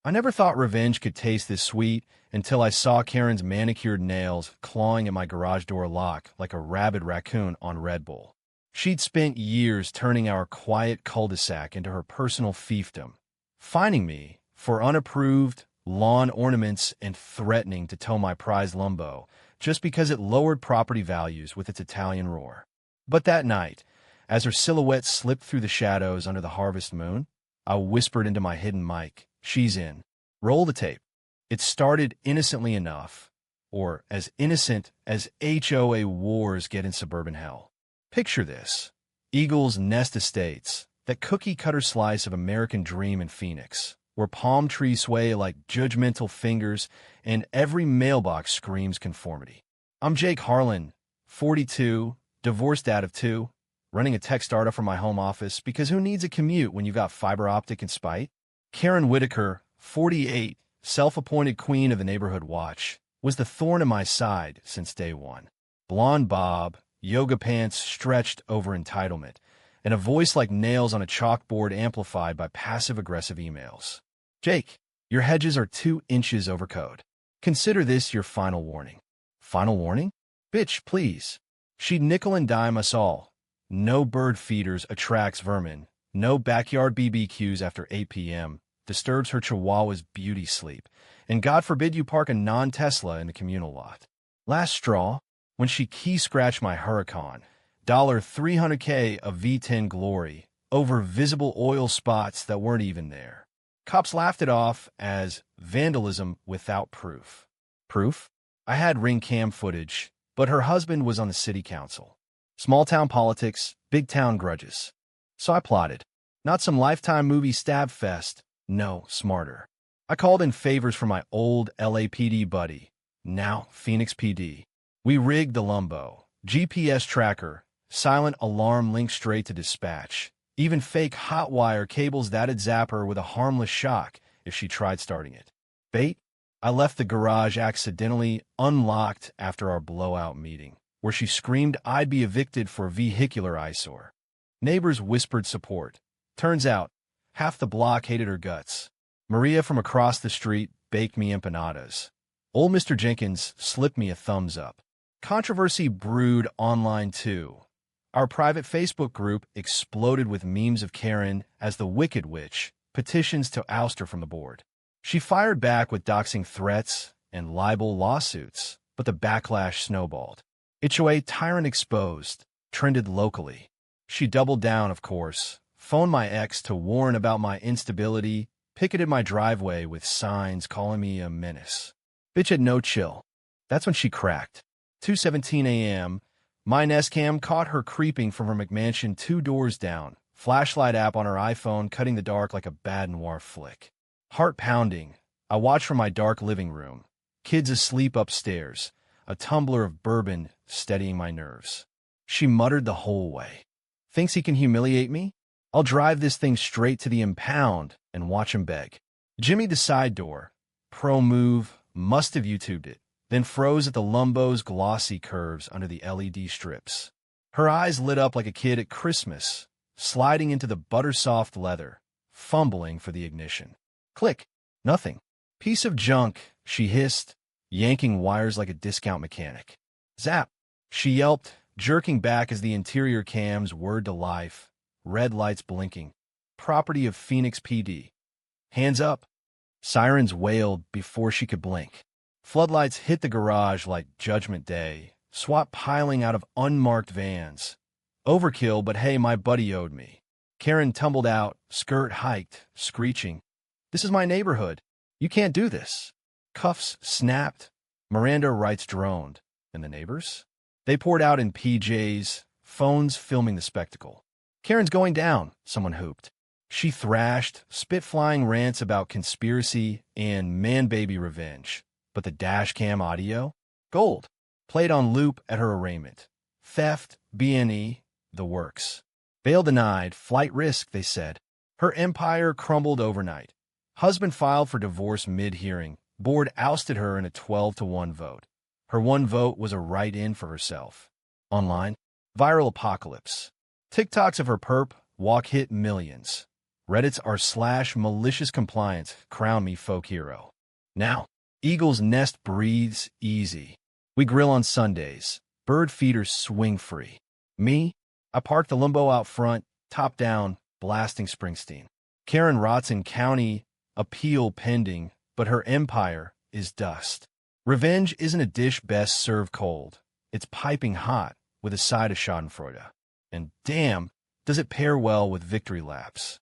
I never thought revenge could taste this sweet until I saw Karen's manicured nails clawing at my garage door lock like a rabid raccoon on Red Bull. She'd spent years turning our quiet cul-de-sac into her personal fiefdom, fining me for unapproved lawn ornaments and threatening to tow my prized Lambo just because it lowered property values with its Italian roar. But that night, as her silhouette slipped through the shadows under the harvest moon, I whispered into my hidden mic, "She's in. Roll the tape." It started innocently enough, or as innocent as HOA wars get in suburban hell. Picture this: Eagle's Nest Estates, that cookie-cutter slice of American dream in Phoenix, where palm trees sway like judgmental fingers and every mailbox screams conformity. I'm Jake Harlan, 42, divorced dad of two, running a tech startup from my home office because who needs a commute when you've got fiber optic and Spite? Karen Whitaker, 48, self-appointed queen of the neighborhood watch, was the thorn in my side since day one. Blonde bob, yoga pants stretched over entitlement, and a voice like nails on a chalkboard amplified by passive-aggressive emails. "Jake, your hedges are 2 inches over code. Consider this your final warning." Final warning? Bitch, please. She'd nickel and dime us all. No bird feeders attracts vermin. No backyard BBQs after 8 p.m. disturbs her chihuahua's beauty sleep. And God forbid you park a non-Tesla in the communal lot. Last straw, when she key-scratched my Huracan, $300K of V10 glory over visible oil spots that weren't even there. Cops laughed it off as vandalism without proof. Proof? I had ring cam footage, but her husband was on the city council. Small-town politics, big-town grudges. So I plotted. Not some Lifetime movie stab fest. No, smarter. I called in favors from my old LAPD buddy, now Phoenix PD. We rigged the Lumbo, GPS tracker, silent alarm linked straight to dispatch, even fake hot wire cables that'd zap her with a harmless shock if she tried starting it. Bait? I left the garage accidentally unlocked after our blowout meeting, where she screamed I'd be evicted for vehicular eyesore. Neighbors whispered support. Turns out, half the block hated her guts. Maria from across the street baked me empanadas. Old Mr. Jenkins slipped me a thumbs up. Controversy brewed online too. Our private Facebook group exploded with memes of Karen as the Wicked Witch, petitions to oust her from the board. She fired back with doxing threats and libel lawsuits, but the backlash snowballed. HOA Tyrant Exposed trended locally. She doubled down, of course, phoned my ex to warn about my instability, picketed my driveway with signs calling me a menace. Bitch had no chill. That's when she cracked. 2:17 a.m., my Nest Cam caught her creeping from her McMansion 2 doors down, flashlight app on her iPhone cutting the dark like a bad noir flick. Heart pounding, I watched from my dark living room. Kids asleep upstairs, a tumbler of bourbon steadying my nerves. She muttered the whole way. Thinks he can humiliate me? I'll drive this thing straight to the impound and watch him beg. Jimmy the side door, pro move, must have YouTubed it, then froze at the Lumbo's glossy curves under the LED strips. Her eyes lit up like a kid at Christmas, sliding into the butter-soft leather, fumbling for the ignition. Click. Nothing. Piece of junk, she hissed, yanking wires like a discount mechanic. Zap. She yelped, jerking back as the interior cams whirred to life, red lights blinking. Property of Phoenix PD. Hands up. Sirens wailed before she could blink. Floodlights hit the garage like Judgment Day, SWAT piling out of unmarked vans. Overkill, but hey, my buddy owed me. Karen tumbled out, skirt hiked, screeching. This is my neighborhood. You can't do this. Cuffs snapped. Miranda rights droned. And the neighbors? They poured out in PJs, phones filming the spectacle. Karen's going down, someone hooped. She thrashed, spit-flying rants about conspiracy and man-baby revenge. But the dash cam audio? Gold. Played on loop at her arraignment. Theft, B&E, the works. Bail denied, flight risk, they said. Her empire crumbled overnight. Husband filed for divorce mid-hearing. Board ousted her in a 12-1 vote. Her one vote was a write-in for herself. Online, viral apocalypse. TikToks of her perp walk hit millions. Reddit's r/malicious compliance crown me folk hero. Now, Eagle's Nest breathes easy. We grill on Sundays. Bird feeders swing free. Me? I park the Limbo out front, top down, blasting Springsteen. Karen rots in county appeal pending, but her empire is dust. Revenge isn't a dish best served cold. It's piping hot with a side of schadenfreude. And damn, does it pair well with victory laps.